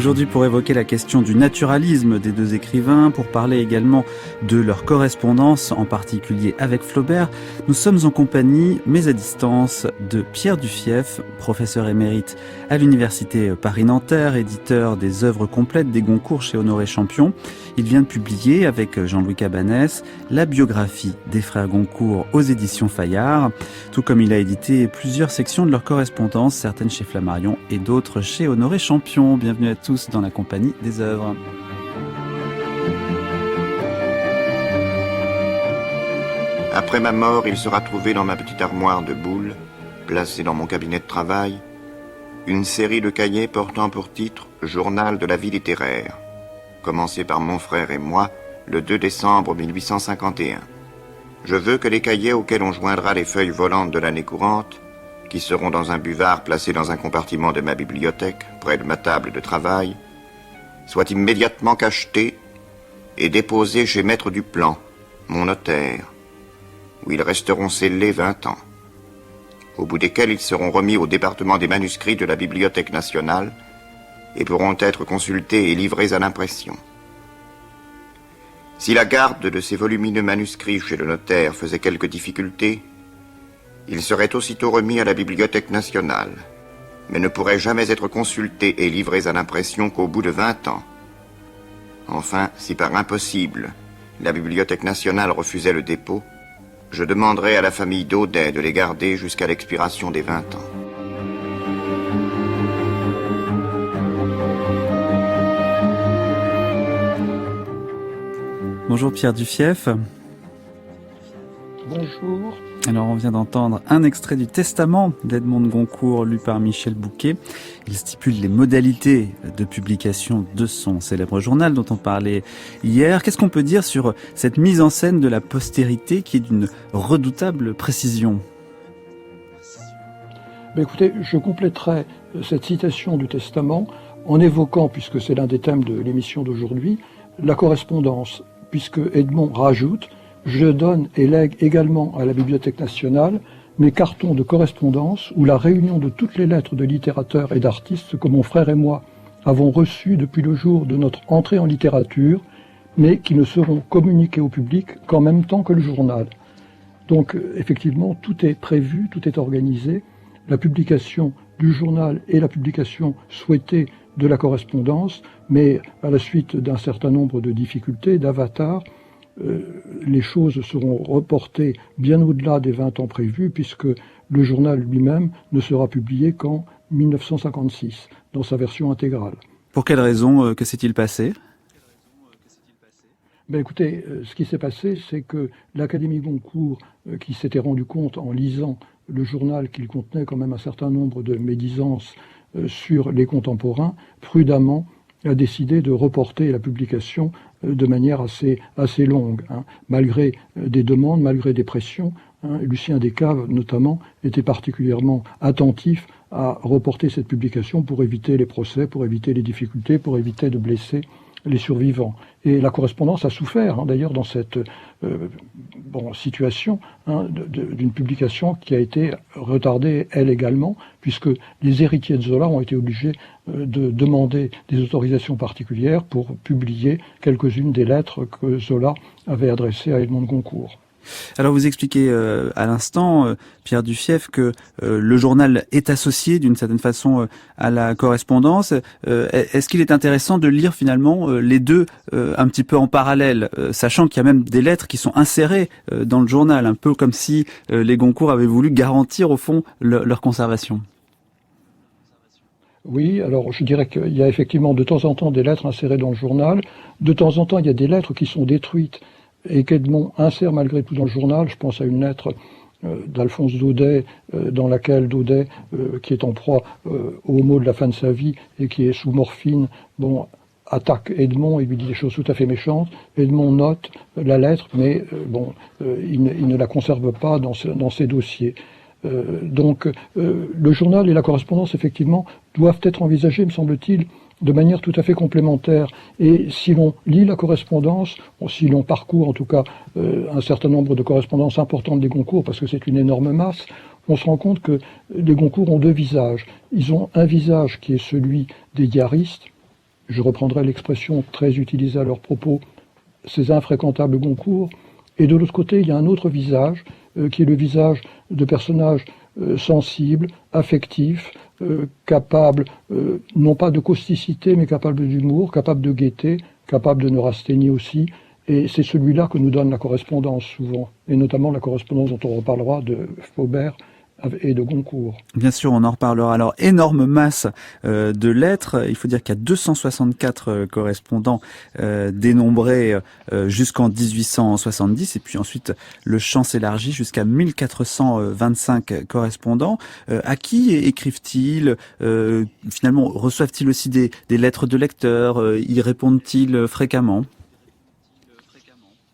Aujourd'hui, pour évoquer la question du naturalisme des deux écrivains, pour parler également de leur correspondance, en particulier avec Flaubert, nous sommes en compagnie, mais à distance, de Pierre Duffief, professeur émérite à l'Université Paris-Nanterre, éditeur des œuvres complètes des Goncourt chez Honoré Champion. Il vient de publier, avec Jean-Louis Cabanès, la biographie des frères Goncourt aux éditions Fayard, tout comme il a édité plusieurs sections de leur correspondance, certaines chez Flammarion et d'autres chez Honoré Champion. Bienvenue à tous dans la compagnie des œuvres. Après ma mort, il sera trouvé dans ma petite armoire de boulle, placée dans mon cabinet de travail, une série de cahiers portant pour titre « Journal de la vie littéraire », commencé par mon frère et moi le 2 décembre 1851. Je veux que les cahiers auxquels on joindra les feuilles volantes de l'année courante, qui seront dans un buvard placé dans un compartiment de ma bibliothèque, près de ma table de travail, soient immédiatement cachetés et déposés chez Maître Duplan, mon notaire, où ils resteront scellés 20 ans, au bout desquels ils seront remis au département des manuscrits de la Bibliothèque nationale et pourront être consultés et livrés à l'impression. Si la garde de ces volumineux manuscrits chez le notaire faisait quelques difficultés, ils seraient aussitôt remis à la Bibliothèque nationale, mais ne pourraient jamais être consultés et livrés à l'impression qu'au bout de 20 ans. Enfin, si par impossible, la Bibliothèque nationale refusait le dépôt, je demanderai à la famille Daudet de les garder jusqu'à l'expiration des 20 ans. Bonjour Pierre Duffief. Bonjour. Alors on vient d'entendre un extrait du Testament d'Edmond de Goncourt lu par Michel Bouquet. Il stipule les modalités de publication de son célèbre journal dont on parlait hier. Qu'est-ce qu'on peut dire sur cette mise en scène de la postérité qui est d'une redoutable précision ? Écoutez, je compléterai cette citation du Testament en évoquant, puisque c'est l'un des thèmes de l'émission d'aujourd'hui, la correspondance, puisque Edmond rajoute « Je donne et lègue également à la Bibliothèque nationale mes cartons de correspondance où la réunion de toutes les lettres de littérateurs et d'artistes que mon frère et moi avons reçues depuis le jour de notre entrée en littérature, mais qui ne seront communiquées au public qu'en même temps que le journal. » Donc effectivement, tout est prévu, tout est organisé. La publication du journal et la publication souhaitée de la correspondance, mais à la suite d'un certain nombre de difficultés, d'avatars, les choses seront reportées bien au-delà des 20 ans prévus, puisque le journal lui-même ne sera publié qu'en 1956, dans sa version intégrale. Pour quelle raison ? Que s'est-il passé ? Écoutez, ce qui s'est passé, c'est que l'Académie Goncourt, qui s'était rendu compte en lisant le journal qu'il contenait quand même un certain nombre de médisances sur les contemporains, prudemment a décidé de reporter la publication de manière assez longue, malgré des demandes, malgré des pressions. Lucien Descaves, notamment, était particulièrement attentif à reporter cette publication pour éviter les procès, pour éviter les difficultés, pour éviter de blesser les survivants. Et la correspondance a souffert, d'ailleurs, dans cette situation d'une publication qui a été retardée, elle également, puisque les héritiers de Zola ont été obligés de demander des autorisations particulières pour publier quelques-unes des lettres que Zola avait adressées à Edmond de Goncourt. Alors vous expliquez à l'instant, Pierre Duffief, que le journal est associé d'une certaine façon à la correspondance. Est-ce qu'il est intéressant de lire finalement les deux un petit peu en parallèle, sachant qu'il y a même des lettres qui sont insérées dans le journal, un peu comme si les Goncourt avaient voulu garantir au fond leur conservation? Oui, alors je dirais qu'il y a effectivement de temps en temps des lettres insérées dans le journal. De temps en temps, il y a des lettres qui sont détruites et qu'Edmond insère malgré tout dans le journal. Je pense à une lettre d'Alphonse Daudet, dans laquelle Daudet, qui est en proie aux maux de la fin de sa vie et qui est sous morphine, attaque Edmond et lui dit des choses tout à fait méchantes. Edmond note la lettre, mais il ne la conserve pas dans ses dossiers. Donc le journal et la correspondance, effectivement, doivent être envisagés, me semble-t-il, de manière tout à fait complémentaire. Et si l'on lit la correspondance, si l'on parcourt en tout cas un certain nombre de correspondances importantes des Goncourt, parce que c'est une énorme masse, on se rend compte que les Goncourt ont deux visages. Ils ont un visage qui est celui des diaristes, je reprendrai l'expression très utilisée à leur propos, ces infréquentables Goncourt. Et de l'autre côté, il y a un autre visage, qui est le visage de personnages sensibles, affectifs, capables, non pas de causticité, mais capables d'humour, capables de gaieté, capables de neurasthénie aussi. Et c'est celui-là que nous donne la correspondance souvent, et notamment la correspondance dont on reparlera de Flaubert et de Goncourt. Bien sûr, on en reparlera. Alors, énorme masse de lettres. Il faut dire qu'il y a 264 correspondants dénombrés jusqu'en 1870. Et puis ensuite, le champ s'élargit jusqu'à 1425 correspondants. À qui écrivent-ils? Finalement, reçoivent-ils aussi des lettres de lecteurs? Y répondent-ils fréquemment?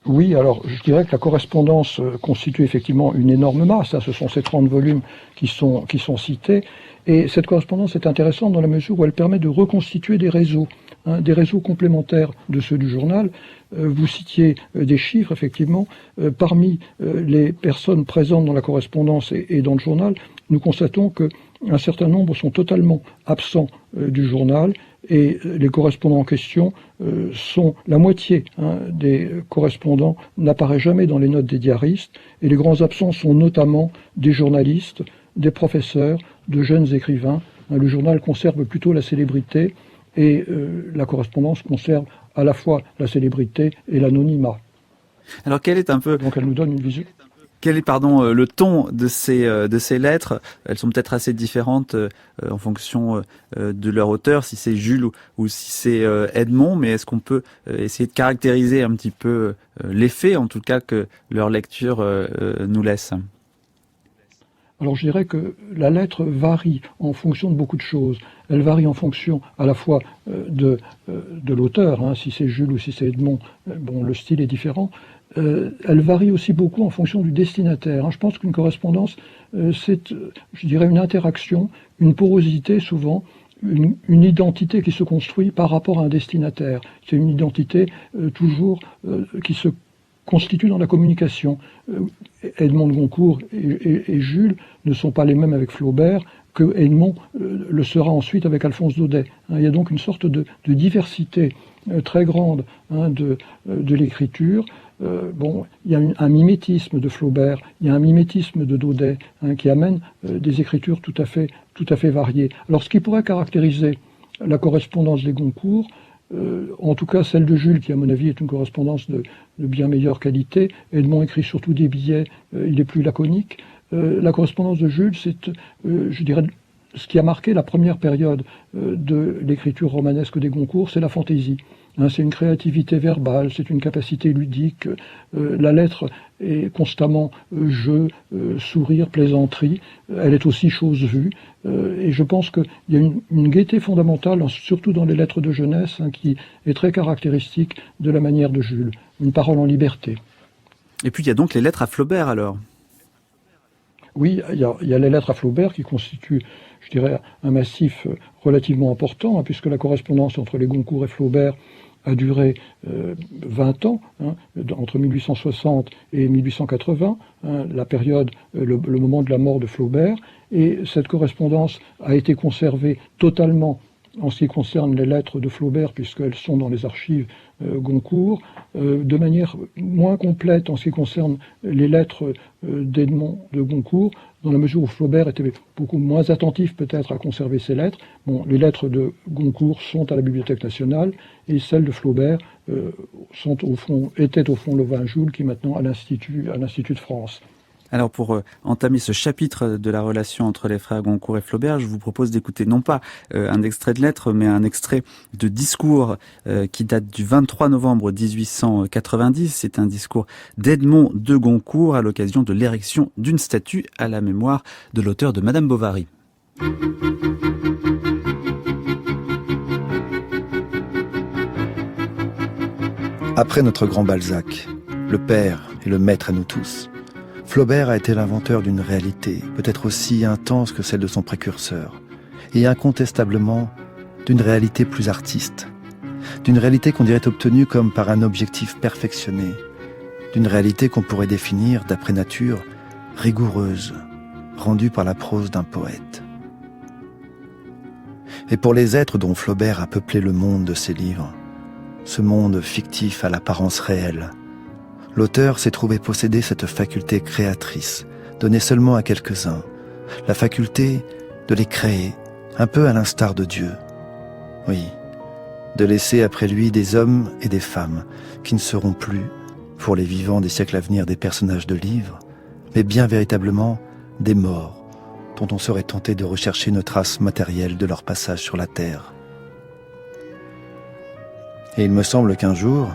Oui, alors je dirais que la correspondance constitue effectivement une énorme masse. Ce sont ces 30 volumes qui sont cités. Et cette correspondance est intéressante dans la mesure où elle permet de reconstituer des réseaux complémentaires de ceux du journal. Vous citiez des chiffres, effectivement. Parmi les personnes présentes dans la correspondance et dans le journal, nous constatons qu'un certain nombre sont totalement absents du journal. Et les correspondants en question sont la moitié des correspondants n'apparaît jamais dans les notes des diaristes. Et les grands absents sont notamment des journalistes, des professeurs, de jeunes écrivains. Le journal conserve plutôt la célébrité et la correspondance conserve à la fois la célébrité et l'anonymat. Alors quel est un peu... Donc elle nous donne une vision. Quel est, le ton de ces lettres? Elles sont peut-être assez différentes en fonction de leur auteur, si c'est Jules ou si c'est Edmond, mais est-ce qu'on peut essayer de caractériser un petit peu l'effet, en tout cas, que leur lecture nous laisse? Alors je dirais que la lettre varie en fonction de beaucoup de choses. Elle varie en fonction à la fois de l'auteur, si c'est Jules ou si c'est Edmond, le style est différent. Elle varie aussi beaucoup en fonction du destinataire. Je pense qu'une correspondance, c'est, je dirais, une interaction, une porosité souvent, une identité qui se construit par rapport à un destinataire. C'est une identité toujours qui se constitue dans la communication. Edmond de Goncourt et Jules ne sont pas les mêmes avec Flaubert que Edmond le sera ensuite avec Alphonse Daudet. Il y a donc une sorte de diversité très grande de l'écriture. Il y a un mimétisme de Flaubert, il y a un mimétisme de Daudet qui amène des écritures tout à fait variées. Alors ce qui pourrait caractériser la correspondance des Goncourt, en tout cas celle de Jules, qui à mon avis est une correspondance de bien meilleure qualité. Edmond écrit surtout des billets, il est plus laconique. La correspondance de Jules, c'est, je dirais, ce qui a marqué la première période de l'écriture romanesque des Goncourt, c'est la fantaisie. C'est une créativité verbale, c'est une capacité ludique. La lettre est constamment jeu, sourire, plaisanterie. Elle est aussi chose vue. Et je pense qu'il y a une gaieté fondamentale, surtout dans les lettres de jeunesse, qui est très caractéristique de la manière de Jules. Une parole en liberté. Et puis il y a donc les lettres à Flaubert alors. Oui, il y a les lettres à Flaubert qui constituent, je dirais, un massif relativement important, puisque la correspondance entre les Goncourt et Flaubert a duré 20 ans, entre 1860 et 1880, la période, le moment de la mort de Flaubert, et cette correspondance a été conservée totalement en ce qui concerne les lettres de Flaubert, puisqu'elles sont dans les archives Goncourt, de manière moins complète en ce qui concerne les lettres d'Edmond de Goncourt, dans la mesure où Flaubert était beaucoup moins attentif peut-être à conserver ses lettres. Les lettres de Goncourt sont à la Bibliothèque nationale et celles de Flaubert étaient au fond le Vinjoul, qui est maintenant à l'Institut de France. Alors pour entamer ce chapitre de la relation entre les frères Goncourt et Flaubert, je vous propose d'écouter non pas un extrait de lettre, mais un extrait de discours qui date du 23 novembre 1890. C'est un discours d'Edmond de Goncourt à l'occasion de l'érection d'une statue à la mémoire de l'auteur de Madame Bovary. Après notre grand Balzac, le père et le maître à nous tous, Flaubert a été l'inventeur d'une réalité, peut-être aussi intense que celle de son précurseur, et incontestablement d'une réalité plus artiste, d'une réalité qu'on dirait obtenue comme par un objectif perfectionné, d'une réalité qu'on pourrait définir, d'après nature, rigoureuse, rendue par la prose d'un poète. et pour les êtres dont Flaubert a peuplé le monde de ses livres. Ce monde fictif à l'apparence réelle. L'auteur s'est trouvé posséder cette faculté créatrice, donnée seulement à quelques-uns, la faculté de les créer, un peu à l'instar de Dieu. Oui, de laisser après lui des hommes et des femmes qui ne seront plus, pour les vivants des siècles à venir, des personnages de livres, mais bien véritablement des morts, dont on serait tenté de rechercher une trace matérielle de leur passage sur la terre. Et il me semble qu'un jour,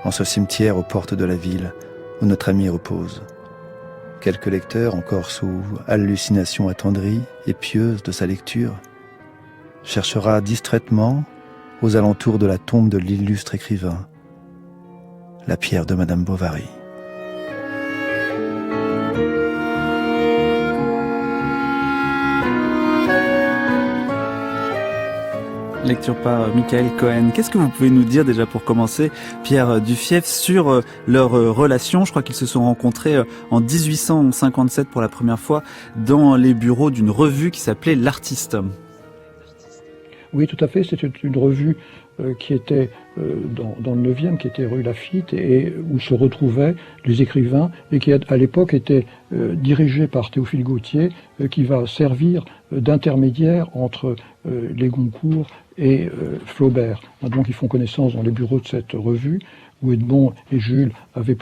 en ce cimetière aux portes de la ville où notre ami repose, quelques lecteurs, encore sous hallucination attendrie et pieuse de sa lecture, cherchera distraitement, aux alentours de la tombe de l'illustre écrivain, la pierre de Madame Bovary. Lecture par Michael Cohen. Qu'est-ce que vous pouvez nous dire déjà pour commencer, Pierre Duffièvre, sur leur relation? Je crois qu'ils se sont rencontrés en 1857 pour la première fois dans les bureaux d'une revue qui s'appelait L'Artiste. Oui, tout à fait. C'était une revue qui était dans le 9e, qui était rue Laffitte, et où se retrouvaient les écrivains, et qui à l'époque était dirigée par Théophile Gautier, qui va servir d'intermédiaire entre les Goncourt et Flaubert. Donc ils font connaissance dans les bureaux de cette revue, où Edmond et Jules avaient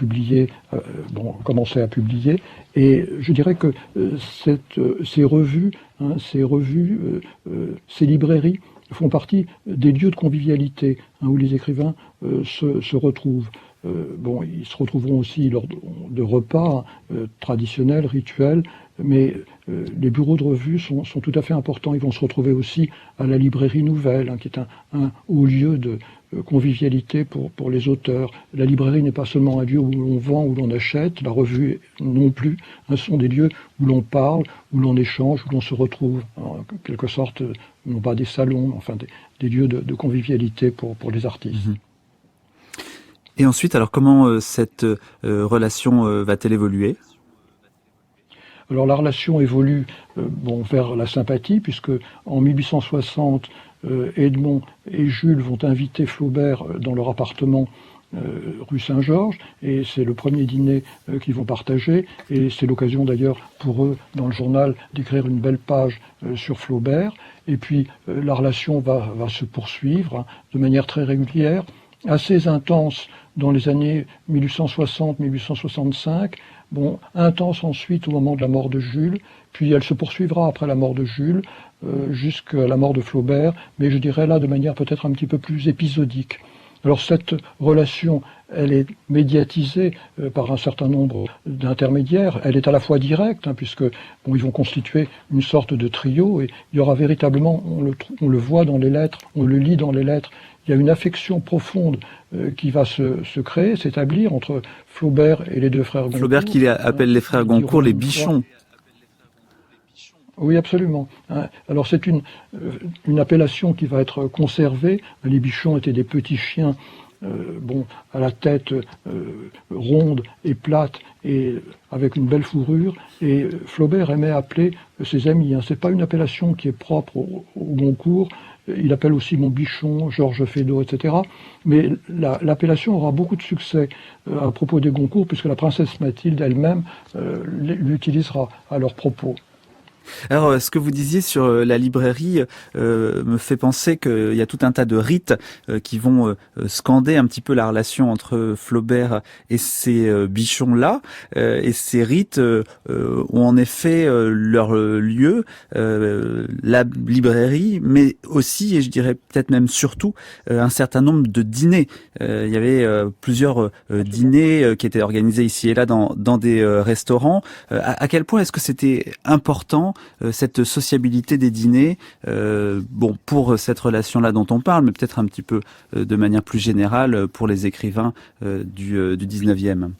commencé à publier. Et je dirais que ces revues, ces librairies, font partie des lieux de convivialité où les écrivains se retrouvent. Ils se retrouveront aussi lors de repas traditionnels, rituels, mais les bureaux de revue sont tout à fait importants. Ils vont se retrouver aussi à la librairie Nouvelle, qui est un haut lieu de convivialité pour les auteurs. La librairie n'est pas seulement un lieu où l'on vend, où l'on achète, la revue non plus. Ce sont des lieux où l'on parle, où l'on échange, où l'on se retrouve. En quelque sorte, non pas des salons, enfin des lieux de convivialité pour les artistes. Mmh. Et ensuite, alors comment cette relation va-t-elle évoluer ? Alors la relation évolue vers la sympathie, puisque en 1860, Edmond et Jules vont inviter Flaubert dans leur appartement rue Saint-Georges, et c'est le premier dîner qu'ils vont partager, et c'est l'occasion d'ailleurs pour eux, dans le journal, d'écrire une belle page sur Flaubert. Et puis la relation va se poursuivre de manière très régulière, assez intense dans les années 1860-1865, intense ensuite au moment de la mort de Jules, puis elle se poursuivra après la mort de Jules, jusqu'à la mort de Flaubert, mais je dirais là de manière peut-être un petit peu plus épisodique. Alors cette relation, elle est médiatisée par un certain nombre d'intermédiaires. Elle est à la fois directe, puisque ils vont constituer une sorte de trio, et il y aura véritablement, on le voit dans les lettres, on le lit dans les lettres, il y a une affection profonde qui va se créer, s'établir entre Flaubert et les deux frères Goncourt. Flaubert qui appelle les frères Goncourt les bichons. Oui, absolument. Alors c'est une appellation qui va être conservée. Les bichons étaient des petits chiens à la tête ronde et plate et avec une belle fourrure. Et Flaubert aimait appeler ses amis. C'est pas une appellation qui est propre au Goncourt. Il appelle aussi mon bichon, Georges Feydeau, etc. Mais l'appellation aura beaucoup de succès à propos des Goncourt, puisque la princesse Mathilde elle-même l'utilisera à leur propos. Alors, ce que vous disiez sur la librairie me fait penser qu'il y a tout un tas de rites qui vont scander un petit peu la relation entre Flaubert et ces bichons-là. Et ces rites ont en effet leur lieu, la librairie, mais aussi, et je dirais peut-être même surtout, un certain nombre de dîners. Il y avait plusieurs dîners qui étaient organisés ici et là dans des restaurants. À quel point est-ce que c'était important cette sociabilité des dîners, pour cette relation-là dont on parle, mais peut-être un petit peu de manière plus générale pour les écrivains du 19e.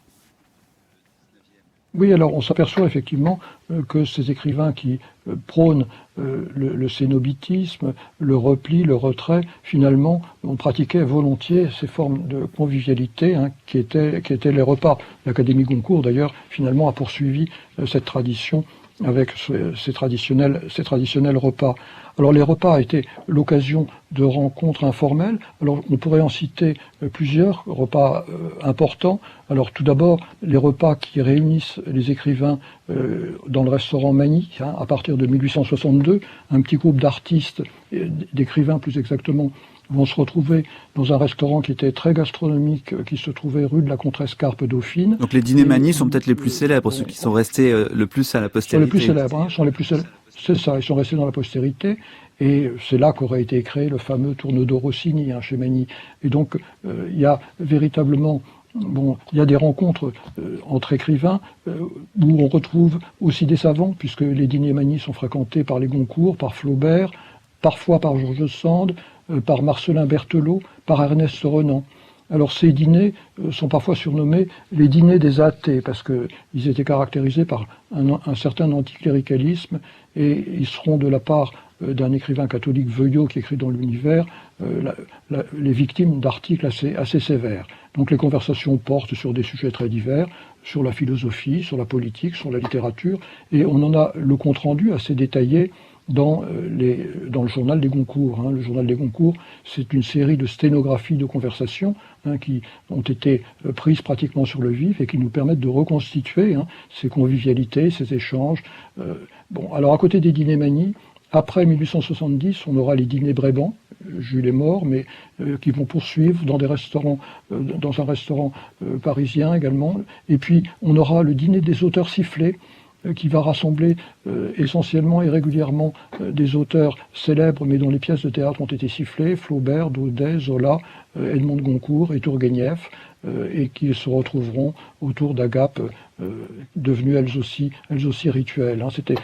Oui, alors on s'aperçoit effectivement que ces écrivains qui prônent le cénobitisme, le repli, le retrait, finalement, on pratiquait volontiers ces formes de convivialité qui étaient les repas. L'Académie Goncourt, d'ailleurs, finalement, a poursuivi cette tradition avec ces traditionnels repas. Alors les repas étaient l'occasion de rencontres informelles. Alors on pourrait en citer plusieurs repas importants. Alors tout d'abord les repas qui réunissent les écrivains dans le restaurant Magny, à partir de 1862, un petit groupe d'artistes, d'écrivains plus exactement, vont se retrouver dans un restaurant qui était très gastronomique, qui se trouvait rue de la Contrescarpe Dauphine. Donc les dîners Magny sont peut-être les plus célèbres, ceux qui sont restés le plus à la postérité. Sont les plus célèbres, sont les plus célèbres. C'est ça, ils sont restés dans la postérité, et c'est là qu'aurait été créé le fameux Tourneau Rossini, chez Magny. Et donc, il y a véritablement, il y a des rencontres entre écrivains où on retrouve aussi des savants, puisque les dîners Magny sont fréquentés par les Goncourt, par Flaubert, parfois par George Sand, par Marcelin Berthelot, par Ernest Renan. Alors ces dîners sont parfois surnommés les dîners des athées, parce qu'ils étaient caractérisés par un certain anticléricalisme, et ils seront de la part d'un écrivain catholique Veuillot qui écrit dans l'Univers, les victimes d'articles assez sévères. Donc les conversations portent sur des sujets très divers, sur la philosophie, sur la politique, sur la littérature, et on en a le compte-rendu assez détaillé dans le journal des Goncourt. Le journal des Goncourt, c'est une série de sténographies de conversations qui ont été prises pratiquement sur le vif et qui nous permettent de reconstituer ces convivialités, ces échanges. Alors à côté des dîners Magny, après 1870, on aura les dîners Bréban. Jules est mort, mais qui vont poursuivre dans un restaurant parisien également. Et puis on aura le dîner des auteurs sifflés, qui va rassembler essentiellement et régulièrement des auteurs célèbres, mais dont les pièces de théâtre ont été sifflées, Flaubert, Daudet, Zola, Edmond de Goncourt et Tourguenieff, et qui se retrouveront autour d'agapes devenues elles aussi rituelles. C'était,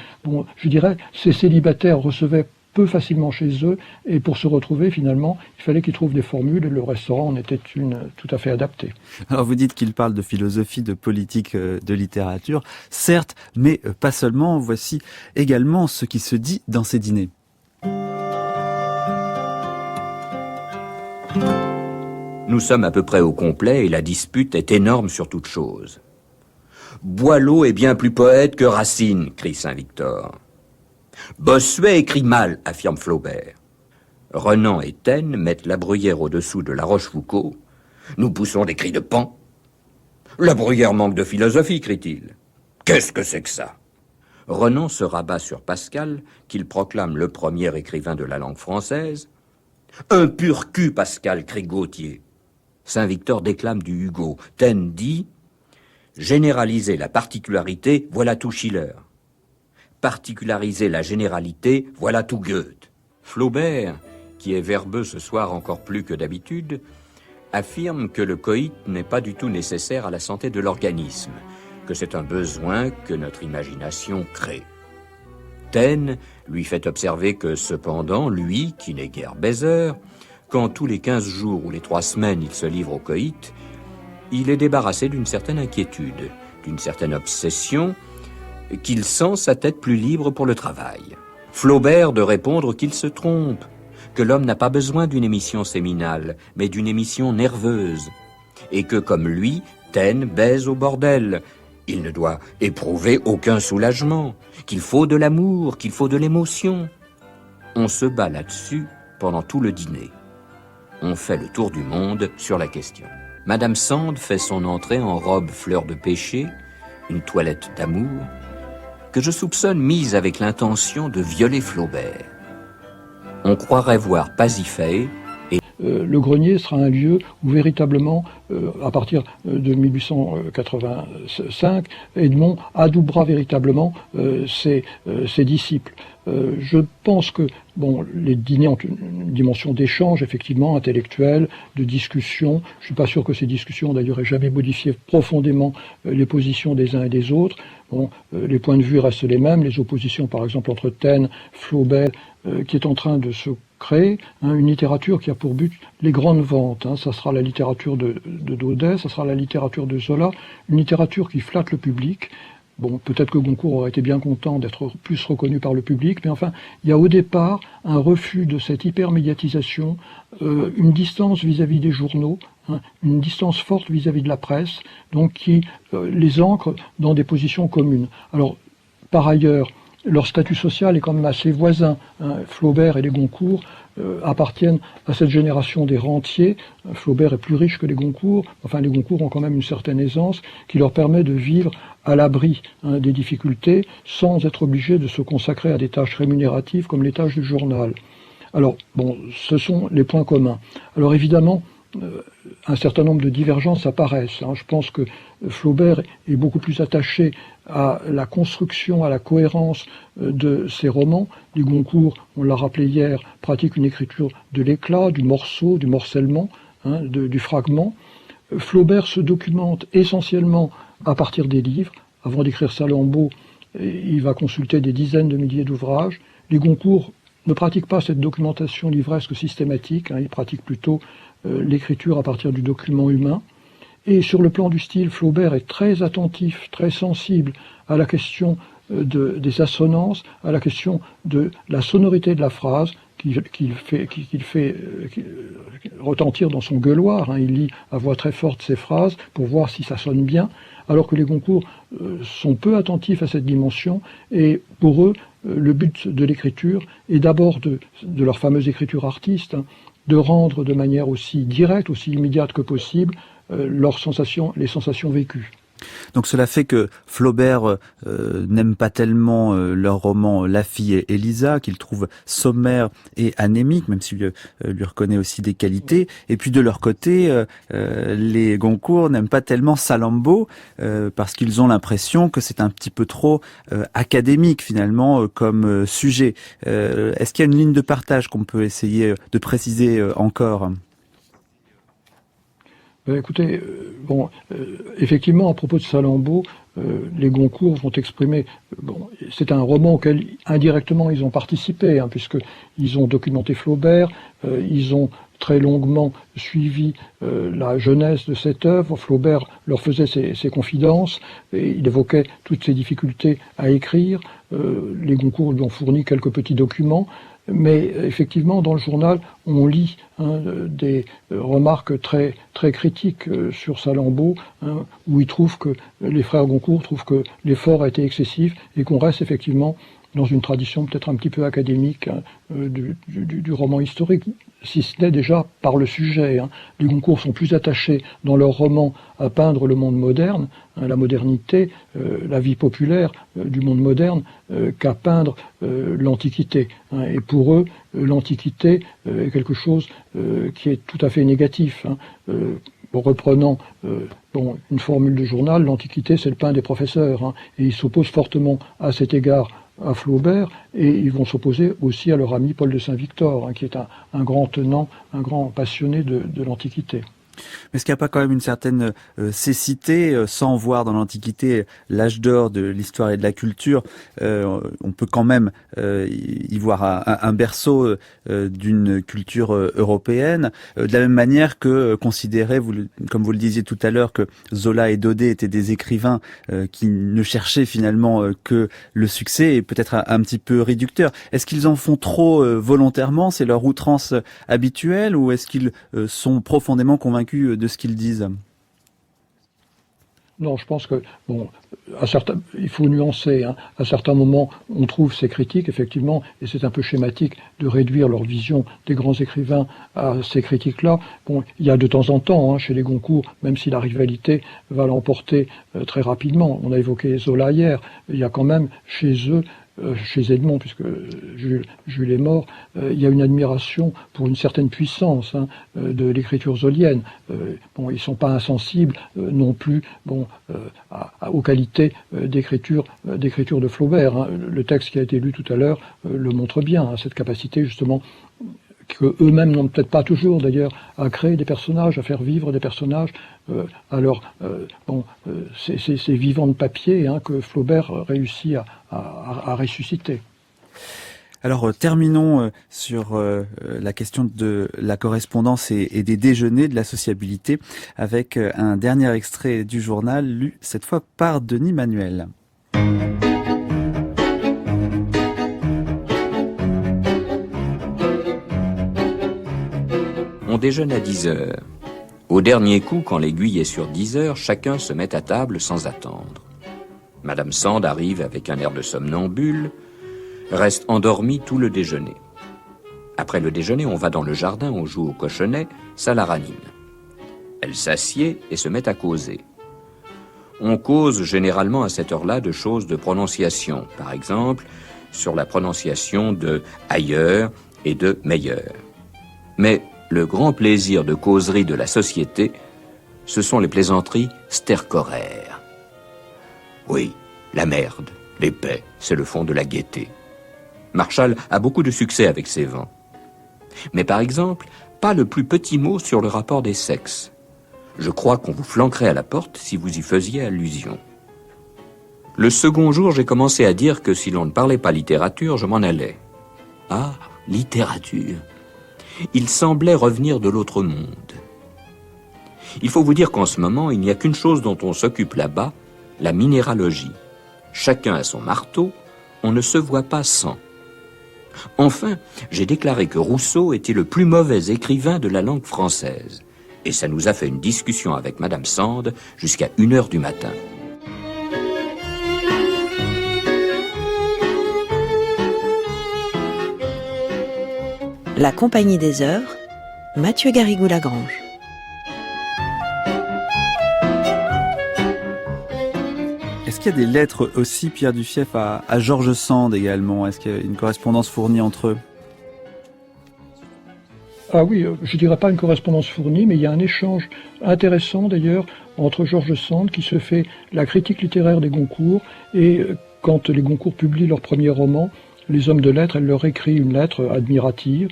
je dirais, ces célibataires recevaient peu facilement chez eux, et pour se retrouver finalement, il fallait qu'ils trouvent des formules, et le restaurant en était une tout à fait adaptée. Alors vous dites qu'il parle de philosophie, de politique, de littérature, certes, mais pas seulement. Voici également ce qui se dit dans ces dîners. Nous sommes à peu près au complet et la dispute est énorme sur toute chose. Boileau est bien plus poète que Racine, crie Saint-Victor. Bossuet écrit mal, affirme Flaubert. Renan et Taine mettent la bruyère au-dessous de La Rochefoucauld. Nous poussons des cris de pan. La bruyère manque de philosophie, crie-t-il. Qu'est-ce que c'est que ça? Renan se rabat sur Pascal, qu'il proclame le premier écrivain de la langue française. Un pur cul, Pascal, crie Gautier. Saint-Victor déclame du Hugo. Taine dit « Généraliser la particularité, voilà tout Schiller. Particulariser la généralité, voilà tout Goethe. » Flaubert, qui est verbeux ce soir encore plus que d'habitude, affirme que le coït n'est pas du tout nécessaire à la santé de l'organisme, que c'est un besoin que notre imagination crée. Taine lui fait observer que cependant, lui, qui n'est guère baiseur, quand tous les 15 jours ou les 3 semaines il se livre au coït, il est débarrassé d'une certaine inquiétude, d'une certaine obsession, qu'il sent sa tête plus libre pour le travail. Flaubert de répondre qu'il se trompe, que l'homme n'a pas besoin d'une émission séminale, mais d'une émission nerveuse, et que, comme lui, Taine baise au bordel. Il ne doit éprouver aucun soulagement, qu'il faut de l'amour, qu'il faut de l'émotion. On se bat là-dessus pendant tout le dîner. On fait le tour du monde sur la question. Madame Sand fait son entrée en robe fleur de pêcher, une toilette d'amour, que je soupçonne mise avec l'intention de violer Flaubert. On croirait voir Pasiphae et... Le grenier sera un lieu où véritablement, à partir de 1885, Edmond adoubera véritablement ses disciples. Je pense que les dîners ont une dimension d'échange, effectivement, intellectuel, de discussion. Je ne suis pas sûr que ces discussions, d'ailleurs, aient jamais modifié profondément les positions des uns et des autres. Les points de vue restent les mêmes. Les oppositions, par exemple, entre Taine, Flaubert, qui est en train de se créer une littérature qui a pour but les grandes ventes. Ça sera la littérature de Daudet, ça sera la littérature de Zola, une littérature qui flatte le public. Peut-être que Goncourt aurait été bien content d'être plus reconnu par le public, mais enfin, il y a au départ un refus de cette hypermédiatisation, une distance vis-à-vis des journaux, une distance forte vis-à-vis de la presse, donc qui les ancre dans des positions communes. Alors, Par ailleurs, leur statut social est quand même assez voisin. Flaubert et les Goncourt appartiennent à cette génération des rentiers. Flaubert est plus riche que les Goncourt. Enfin, les Goncourt ont quand même une certaine aisance qui leur permet de vivre à l'abri des difficultés sans être obligés de se consacrer à des tâches rémunératives comme les tâches du journal. Alors, bon, ce sont les points communs. Alors évidemment, un certain nombre de divergences apparaissent. Je pense que Flaubert est beaucoup plus attaché à la construction, à la cohérence de ses romans. Les Goncourt, on l'a rappelé hier, pratiquent une écriture de l'éclat, du morceau, du morcellement, du fragment. Flaubert se documente essentiellement à partir des livres. Avant d'écrire Salammbô, il va consulter des dizaines de milliers d'ouvrages. Les Goncourt ne pratiquent pas cette documentation livresque systématique, ils pratiquent plutôt l'écriture à partir du document humain. Et sur le plan du style, Flaubert est très attentif, très sensible à la question des assonances, à la question de la sonorité de la phrase qu'il fait retentir dans son gueuloir. Il lit à voix très forte ses phrases pour voir si ça sonne bien, alors que les Goncourt sont peu attentifs à cette dimension, et pour eux, le but de l'écriture est d'abord de leur fameuse écriture artiste, de rendre de manière aussi directe, aussi immédiate que possible, les sensations vécues. Donc cela fait que Flaubert n'aime pas tellement leur roman La fille et Elisa, qu'il trouve sommaire et anémique, même s'il lui reconnaît aussi des qualités. Et puis de leur côté, les Goncourt n'aiment pas tellement Salammbô, parce qu'ils ont l'impression que c'est un petit peu trop académique finalement comme sujet. Est-ce qu'il y a une ligne de partage qu'on peut essayer de préciser encore ? Écoutez, effectivement, à propos de Salammbô, les Goncourt vont exprimer... c'est un roman auquel, indirectement, ils ont participé, puisqu'ils ont documenté Flaubert, ils ont très longuement suivi la jeunesse de cette œuvre. Flaubert leur faisait ses confidences, et il évoquait toutes ses difficultés à écrire. Les Goncourt lui ont fourni quelques petits documents. Mais effectivement, dans le journal, on lit des remarques très, très critiques sur Salammbô, où ils trouvent que les frères Goncourt trouvent que l'effort a été excessif et qu'on reste effectivement dans une tradition peut-être un petit peu académique du roman historique, si ce n'est déjà par le sujet. Les Goncourt sont plus attachés dans leurs romans à peindre le monde moderne, la modernité, la vie populaire du monde moderne, qu'à peindre l'Antiquité. Et pour eux, l'Antiquité est quelque chose qui est tout à fait négatif. Reprenant une formule de journal, l'Antiquité c'est le pain des professeurs, et ils s'opposent fortement à cet égard à Flaubert, et ils vont s'opposer aussi à leur ami Paul de Saint-Victor, qui est un grand tenant, un grand passionné de l'Antiquité. Mais est-ce qu'il n'y a pas quand même une certaine cécité, sans voir dans l'Antiquité l'âge d'or de l'histoire et de la culture, on peut quand même y voir un berceau d'une culture européenne, de la même manière que considérer, comme vous le disiez tout à l'heure, que Zola et Daudet étaient des écrivains qui ne cherchaient finalement que le succès, et peut-être un petit peu réducteur. Est-ce qu'ils en font trop volontairement, c'est leur outrance habituelle, ou est-ce qu'ils sont profondément convaincus de ce qu'ils disent? Non, je pense que, il faut nuancer. À certains moments, on trouve ces critiques, effectivement, et c'est un peu schématique de réduire leur vision des grands écrivains à ces critiques-là. Il y a de temps en temps, chez les Goncourt, même si la rivalité va l'emporter très rapidement. On a évoqué Zola hier. Il y a quand même chez eux, chez Edmond, puisque Jules est mort, il y a une admiration pour une certaine puissance de l'écriture zolienne. Ils sont pas insensibles non plus aux qualités d'écriture de Flaubert. Le texte qui a été lu tout à l'heure le montre bien, cette capacité justement que eux-mêmes n'ont peut-être pas toujours d'ailleurs à créer des personnages, à faire vivre des personnages. C'est vivant de papier que Flaubert réussit à ressusciter. Alors terminons sur la question de la correspondance et des déjeuners, de la sociabilité, avec un dernier extrait du journal lu cette fois par Denis Manuel. On déjeune à 10 heures. Au dernier coup, quand l'aiguille est sur 10 heures, chacun se met à table sans attendre. Madame Sand arrive avec un air de somnambule, reste endormie tout le déjeuner. Après le déjeuner, on va dans le jardin, on joue au cochonnet, ça la ranime. Elle s'assied et se met à causer. On cause généralement à cette heure-là de choses de prononciation, par exemple sur la prononciation de ailleurs et de meilleur. Mais le grand plaisir de causerie de la société, ce sont les plaisanteries stercoraires. Oui, la merde, l'épais, c'est le fond de la gaieté. Marshall a beaucoup de succès avec ses vents. Mais par exemple, pas le plus petit mot sur le rapport des sexes. Je crois qu'on vous flanquerait à la porte si vous y faisiez allusion. Le second jour, j'ai commencé à dire que si l'on ne parlait pas littérature, je m'en allais. Ah, littérature. Il semblait revenir de l'autre monde. Il faut vous dire qu'en ce moment, il n'y a qu'une chose dont on s'occupe là-bas, la minéralogie. Chacun a son marteau, on ne se voit pas sans. Enfin, j'ai déclaré que Rousseau était le plus mauvais écrivain de la langue française. Et ça nous a fait une discussion avec Madame Sand jusqu'à 1h du matin. La Compagnie des Heures, Mathieu Garrigou-Lagrange. Est-ce qu'il y a des lettres aussi, Pierre Duffief, à George Sand également? Est-ce qu'il y a une correspondance fournie entre eux? Ah oui, je dirais pas une correspondance fournie, mais il y a un échange intéressant d'ailleurs entre George Sand qui se fait la critique littéraire des Goncourt et quand les Goncourt publient leur premier roman, les hommes de lettres, elle leur écrit une lettre admirative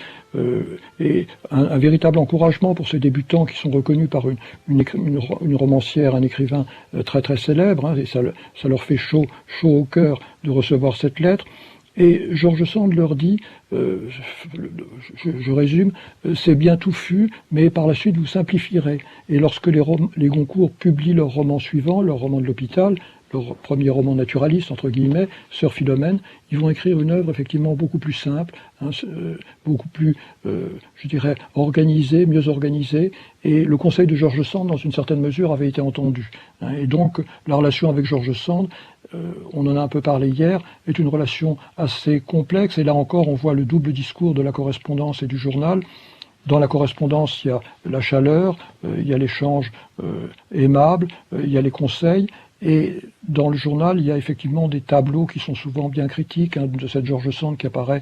et un véritable encouragement pour ces débutants qui sont reconnus par une romancière, un écrivain très très célèbre, hein, et ça leur fait chaud au cœur de recevoir cette lettre. Et George Sand leur dit, je résume, c'est bien touffu, mais par la suite vous simplifierez. Et lorsque les Goncourt publient leur roman suivant, leur roman de l'hôpital, leur premier roman naturaliste, entre guillemets, Sœur Philomène, ils vont écrire une œuvre effectivement beaucoup plus simple, hein, beaucoup plus, je dirais, organisée, mieux organisée, et le conseil de George Sand, dans une certaine mesure, avait été entendu. Hein, et donc, la relation avec George Sand, on en a un peu parlé hier, est une relation assez complexe, et là encore, on voit le double discours de la correspondance et du journal. Dans la correspondance, il y a la chaleur, il y a l'échange aimable, il y a les conseils, et dans le journal, il y a effectivement des tableaux qui sont souvent bien critiques, hein, de cette George Sand qui apparaît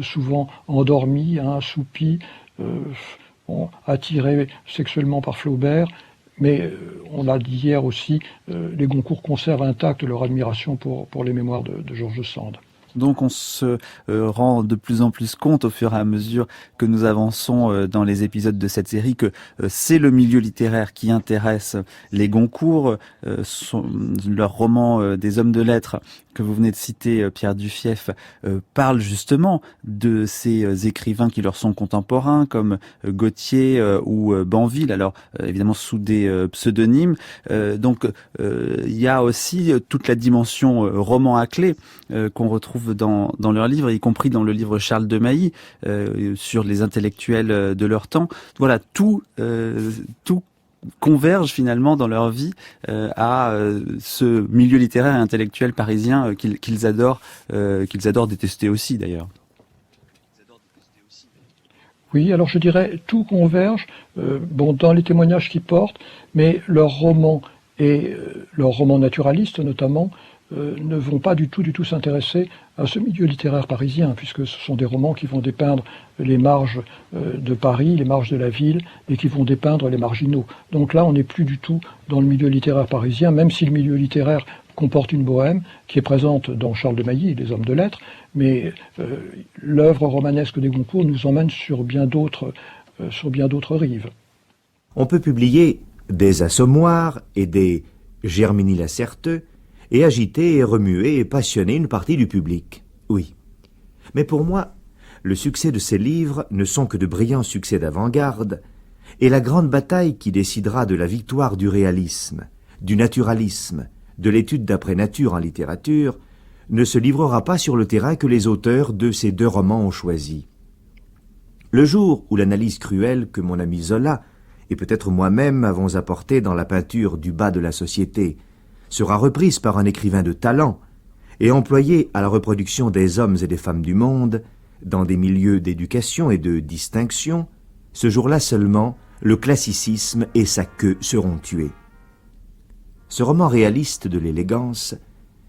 souvent endormie, hein, assoupie, attirée sexuellement par Flaubert. Mais on l'a dit hier aussi, les Goncourt conservent intacte leur admiration pour les mémoires de George Sand. Donc on se rend de plus en plus compte au fur et à mesure que nous avançons dans les épisodes de cette série que c'est le milieu littéraire qui intéresse les Goncourt. Leur roman des hommes de lettres que vous venez de citer, Pierre Duffief, parle justement de ces écrivains qui leur sont contemporains, comme Gautier ou Banville, alors évidemment sous des pseudonymes. Donc il y a aussi toute la dimension roman à clé qu'on retrouve dans leurs livres, y compris dans le livre Charles de Mailly sur les intellectuels de leur temps. Voilà, tout convergent finalement dans leur vie à ce milieu littéraire et intellectuel parisien qu'ils adorent détester aussi d'ailleurs. Oui, alors je dirais tout converge dans les témoignages qu'ils portent, mais leurs romans et leurs romans naturalistes notamment ne vont pas du tout s'intéresser à ce milieu littéraire parisien, puisque ce sont des romans qui vont dépeindre les marges de Paris, les marges de la ville, et qui vont dépeindre les marginaux. Donc là, on n'est plus du tout dans le milieu littéraire parisien, même si le milieu littéraire comporte une bohème qui est présente dans Charles de Mailly, les hommes de lettres, mais l'œuvre romanesque des Goncourt nous emmène sur bien d'autres rives. On peut publier des Assommoirs et des Germigny-Lacerteux, et agiter et remuer et passionner une partie du public. Oui. Mais pour moi, le succès de ces livres ne sont que de brillants succès d'avant-garde, et la grande bataille qui décidera de la victoire du réalisme, du naturalisme, de l'étude d'après-nature en littérature, ne se livrera pas sur le terrain que les auteurs de ces deux romans ont choisi. Le jour où l'analyse cruelle que mon ami Zola, et peut-être moi-même, avons apportée dans la peinture du bas de la société, sera reprise par un écrivain de talent et employée à la reproduction des hommes et des femmes du monde, dans des milieux d'éducation et de distinction, ce jour-là seulement, le classicisme et sa queue seront tués. Ce roman réaliste de l'élégance,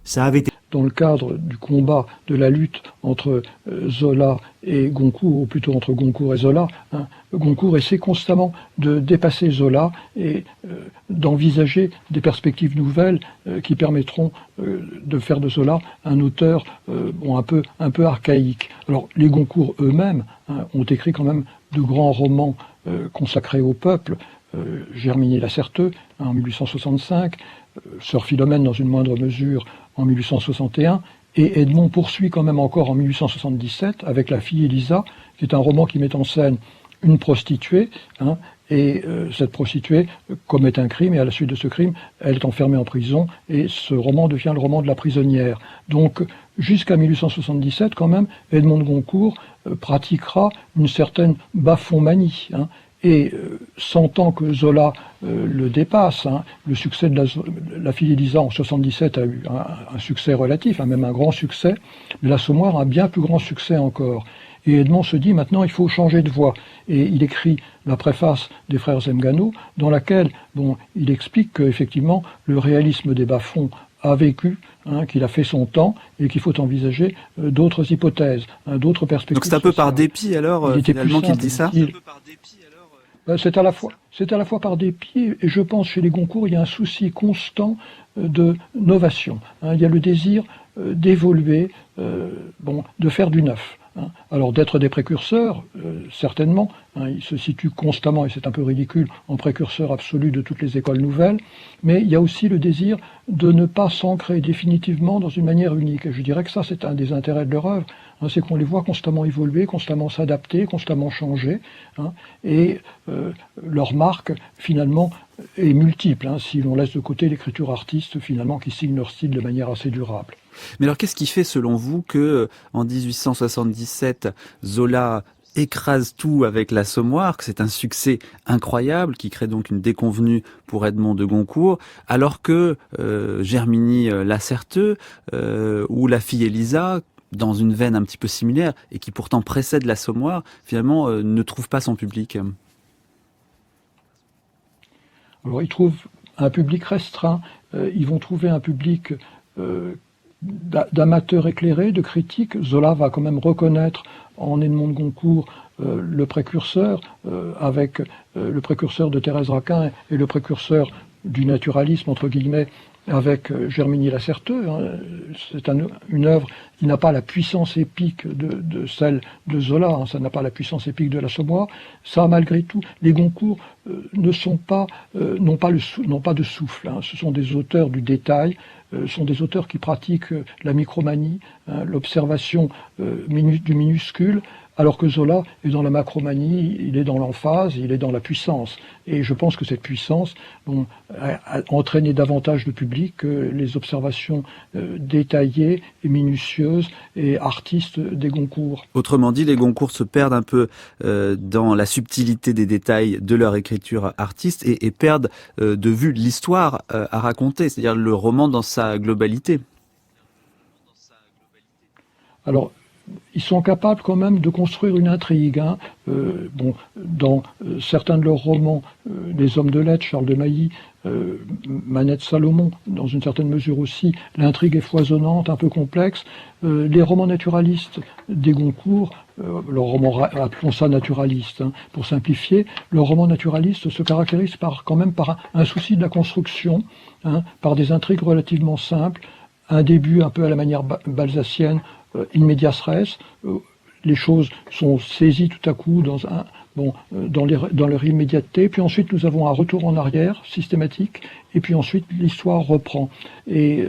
ça avait été... Dans le cadre du combat, de la lutte entre Zola et Goncourt, ou plutôt entre Goncourt et Zola, Goncourt essaie constamment de dépasser Zola et d'envisager des perspectives nouvelles qui permettront de faire de Zola un auteur un peu archaïque. Alors les Goncourt eux-mêmes ont écrit quand même de grands romans consacrés au peuple, Germigny-Lacerteux en 1865, Sœur Philomène dans une moindre mesure en 1861, et Edmond poursuit quand même encore en 1877 avec La fille Elisa, qui est un roman qui met en scène une prostituée, et cette prostituée commet un crime, et à la suite de ce crime, elle est enfermée en prison, et ce roman devient le roman de la prisonnière. Donc, jusqu'à 1877, quand même, Edmond de Goncourt pratiquera une certaine bas-fond-manie, et sentant que Zola le dépasse, le succès de la fille Elisa en 77 a eu un succès relatif, même un grand succès, mais l'Assommoir a un bien plus grand succès encore. Et Edmond se dit maintenant il faut changer de voie. Et il écrit la préface des frères Zemgano, dans laquelle il explique qu'effectivement le réalisme des bas-fonds a vécu, qu'il a fait son temps et qu'il faut envisager d'autres hypothèses, d'autres perspectives. Donc c'est un peu par dépit alors finalement qu'il dit ça. C'est à la fois par dépit, et je pense chez les Goncourt il y a un souci constant de novation. Il y a le désir d'évoluer, de faire du neuf. Alors d'être des précurseurs, certainement, ils se situent constamment, et c'est un peu ridicule, en précurseur absolu de toutes les écoles nouvelles, mais il y a aussi le désir de ne pas s'ancrer définitivement dans une manière unique. Et je dirais que ça, c'est un des intérêts de leur œuvre, c'est qu'on les voit constamment évoluer, constamment s'adapter, constamment changer, et leur marque, finalement, est multiple, si l'on laisse de côté l'écriture artiste, finalement, qui signe leur style de manière assez durable. Mais alors, qu'est-ce qui fait, selon vous, que en 1877, Zola écrase tout avec l'Assommoir, que c'est un succès incroyable, qui crée donc une déconvenue pour Edmond de Goncourt, alors que Germigny-Lacerteux ou La fille Elisa, dans une veine un petit peu similaire, et qui pourtant précède l'Assommoir, finalement ne trouve pas son public? Alors, ils trouvent un public restreint, ils vont trouver un public d'amateurs éclairés, de critiques. Zola va quand même reconnaître en Edmond de Goncourt le précurseur, avec le précurseur de Thérèse Raquin et le précurseur du naturalisme, entre guillemets, avec Germigny-Lacerteux. C'est une œuvre qui n'a pas la puissance épique de celle de Zola, ça n'a pas la puissance épique de l'Assommoir. Ça, malgré tout, les Goncourt n'ont pas de souffle. Ce sont des auteurs du détail, sont des auteurs qui pratiquent la micromanie, l'observation du minuscule, alors que Zola est dans la macromanie, il est dans l'emphase, il est dans la puissance. Et je pense que cette puissance a entraîné davantage de public que les observations détaillées et minutieuses et artistes des Goncourt. Autrement dit, les Goncourt se perdent un peu dans la subtilité des détails de leur écriture artiste et perdent de vue l'histoire à raconter, c'est-à-dire le roman dans sa globalité. Alors, ils sont capables quand même de construire une intrigue. Dans certains de leurs romans, Les Hommes de lettres, Charles de Mailly, Manette Salomon, dans une certaine mesure aussi, l'intrigue est foisonnante, un peu complexe. Les romans naturalistes des Goncourt, leurs romans, appelons ça naturalistes, pour simplifier, leurs romans naturalistes se caractérisent quand même par un souci de la construction, par des intrigues relativement simples, un début un peu à la manière balzacienne, in medias res, les choses sont saisies tout à coup dans leur immédiateté, puis ensuite nous avons un retour en arrière systématique, et puis ensuite l'histoire reprend. Et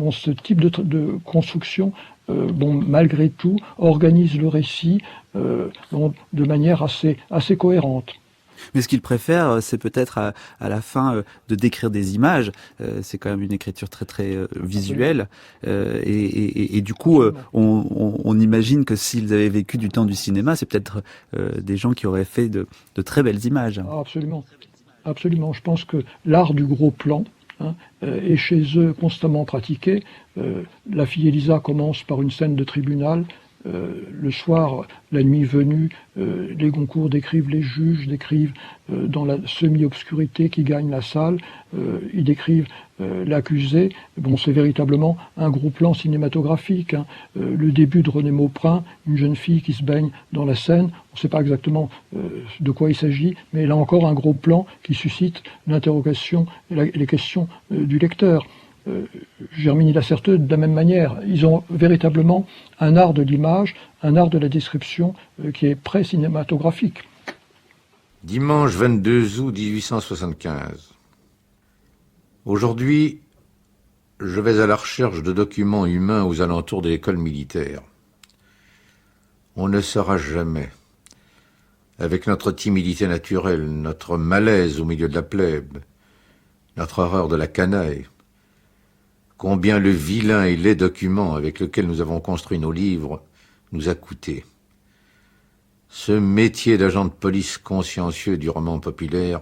ce type de construction, malgré tout, organise le récit de manière assez cohérente. Mais ce qu'il préfère, c'est peut-être à la fin de décrire des images. C'est quand même une écriture très très visuelle. Et du coup, on imagine que s'ils avaient vécu du temps du cinéma, c'est peut-être des gens qui auraient fait de très belles images. Ah, absolument. Absolument. Je pense que l'art du gros plan, est chez eux constamment pratiquée. La fille Élisa commence par une scène de tribunal. Le soir, la nuit venue, les Goncourt décrivent les juges, décrivent dans la semi-obscurité qui gagne la salle, ils décrivent l'accusé. Bon, c'est véritablement un gros plan cinématographique. Le début de René Mauprin, une jeune fille qui se baigne dans la Seine. On ne sait pas exactement de quoi il s'agit, mais là encore un gros plan qui suscite l'interrogation et les questions du lecteur. Germini Lacerteux, de la même manière, ils ont véritablement un art de l'image, un art de la description qui est pré-cinématographique. Dimanche 22 août 1875. Aujourd'hui, je vais à la recherche de documents humains aux alentours de l'école militaire. On ne saura jamais, avec notre timidité naturelle, notre malaise au milieu de la plèbe, notre horreur de la canaille, combien le vilain et laid document avec lequel nous avons construit nos livres nous a coûté. Ce métier d'agent de police consciencieux du roman populaire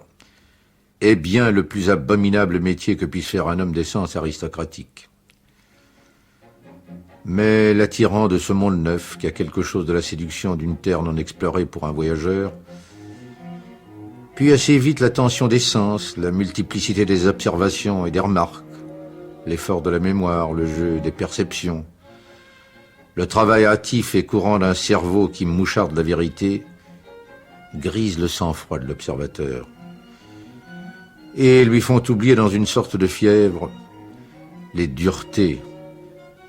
est bien le plus abominable métier que puisse faire un homme d'essence aristocratique. Mais l'attirant de ce monde neuf, qui a quelque chose de la séduction d'une terre non explorée pour un voyageur, puis assez vite la tension des sens, la multiplicité des observations et des remarques, l'effort de la mémoire, le jeu des perceptions, le travail hâtif et courant d'un cerveau qui moucharde la vérité, grise le sang-froid de l'observateur et lui font oublier dans une sorte de fièvre les duretés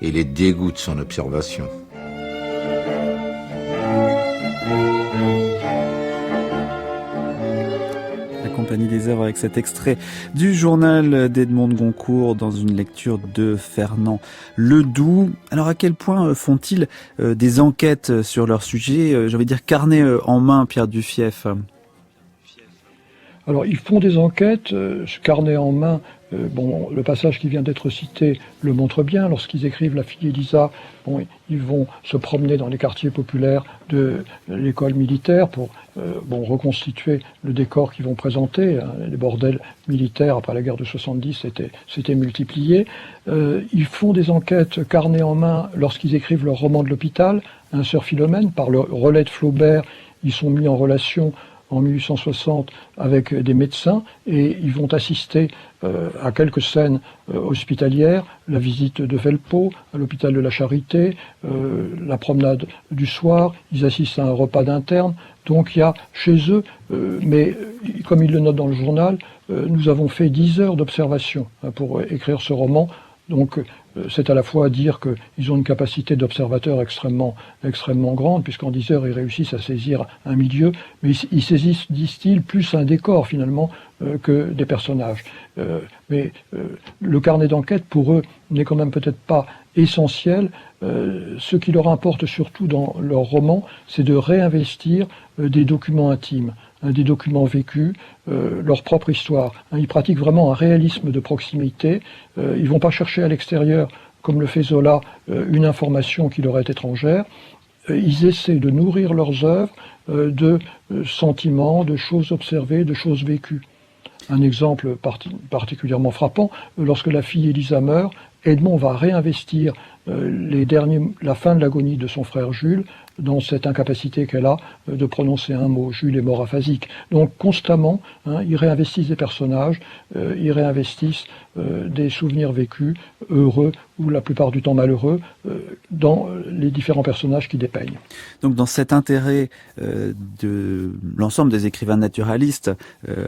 et les dégoûts de son observation. Compagnie des œuvres avec cet extrait du journal d'Edmond de Goncourt dans une lecture de Fernand Ledoux. Alors à quel point font-ils des enquêtes sur leur sujet, j'ai envie de dire carnet en main, Pierre Duffief? Alors ils font des enquêtes, ce carnet en main, bon, le passage qui vient d'être cité le montre bien. Lorsqu'ils écrivent La fille Élisa, bon, ils vont se promener dans les quartiers populaires de l'école militaire pour reconstituer le décor qu'ils vont présenter. Les bordels militaires après la guerre de 70 s'étaient multipliés. Ils font des enquêtes carnet en main lorsqu'ils écrivent leur roman de l'hôpital, Un Sœur Philomène, par le relais de Flaubert. Ils sont mis en relation en 1860 avec des médecins et ils vont assister à quelques scènes hospitalières, la visite de Velpeau à l'hôpital de la Charité, la promenade du soir, ils assistent à un repas d'interne. Donc il y a chez eux, mais comme ils le notent dans le journal, nous avons fait 10 heures d'observation pour écrire ce roman. Donc c'est à la fois à dire qu'ils ont une capacité d'observateur extrêmement grande, puisqu'en 10 heures ils réussissent à saisir un milieu, mais ils saisissent, disent-ils, plus un décor finalement que des personnages. Mais le carnet d'enquête pour eux n'est quand même peut-être pas essentiel. Ce qui leur importe surtout dans leur roman, c'est de réinvestir des documents intimes, des documents vécus, leur propre histoire. Ils pratiquent vraiment un réalisme de proximité. Ils vont pas chercher à l'extérieur, comme le fait Zola, une information qui leur est étrangère. Ils essaient de nourrir leurs œuvres de sentiments, de choses observées, de choses vécues. Un exemple particulièrement frappant, lorsque la fille Élisa meurt, Edmond va réinvestir la fin de l'agonie de son frère Jules dans cette incapacité qu'elle a de prononcer un mot. Jules est mort aphasique. Donc constamment, ils réinvestissent des personnages, ils réinvestissent des souvenirs vécus, heureux ou la plupart du temps malheureux, dans les différents personnages qui dépeignent. Donc dans cet intérêt de l'ensemble des écrivains naturalistes,